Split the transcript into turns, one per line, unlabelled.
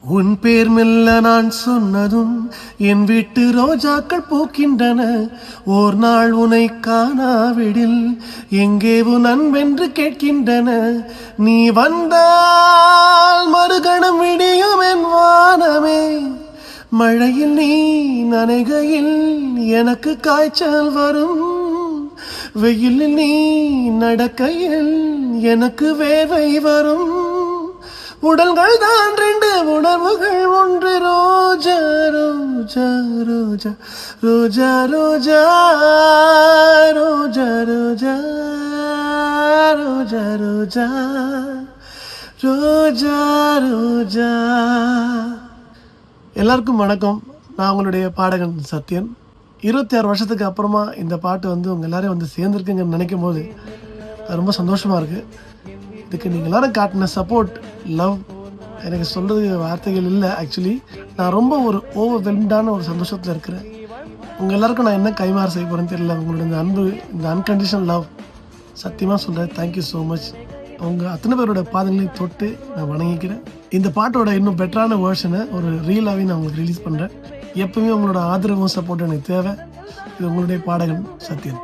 உன் பேர் மெல்ல நான் சொன்னதும் என் வீட்டு ரோஜாக்கள் பூக்கின்றன. ஓர் நாள் உனை காணாவிடில் எங்கே உன் அன்பென்று கேட்கின்றன. நீ வந்தால் மறுகணம் விடியும் என் வானமே. மழையில் நீ நனைகையில் எனக்கு காய்ச்சல் வரும். வெயிலில் நீ நடக்கையில் எனக்கு வேர்வை வரும். உடல்கள் தான் ரெண்டு, உணர்வுகள் ஒன்று. ரோஜா ரோஜா ரோஜா ரோஜா ரோஜா ரோஜா ரோஜா ரோஜா ரோஜா ரோஜா ரோஜா. எல்லாருக்கும் வணக்கம். நான் உங்களுடைய பாடகன் சத்யன். 26 வருஷத்துக்கு அப்புறமா இந்த பாட்டு உங்கள் எல்லாரையும் சேர்ந்துருக்குங்கன்னு நினைக்கும் போது அது ரொம்ப சந்தோஷமாக இருக்குது. இதுக்கு நீங்கள் எல்லாரும் காட்டின சப்போர்ட், லவ், எனக்கு சொல்கிறது வார்த்தைகள் இல்லை. ஆக்சுவலி நான் ரொம்ப ஒரு ஓவர்வெல்ம்டான ஒரு சந்தோஷத்தில் இருக்கிறேன். உங்கள் எல்லாருக்கும் நான் என்ன கைமாறு செய்ய போகிறேன்னு தெரியல. உங்களோட இந்த அன்பு, இந்த அன்கண்டிஷனல் லவ், சத்தியமாக சொல்கிறேன். Thank you so much. அவங்க அத்தனை பேரோட பாதங்களையும் தொட்டு நான் வணங்கிக்கிறேன். இந்த பாட்டோட இன்னும் பெட்டரான வேர்ஷனை ஒரு ரீலாகவே நான் உங்களுக்கு ரிலீஸ் பண்ணுறேன். எப்பவுமே உங்களோட ஆதரவும் சப்போர்ட்டும் எனக்கு தேவை. இது உங்களுடைய பாடகன் சத்யன்.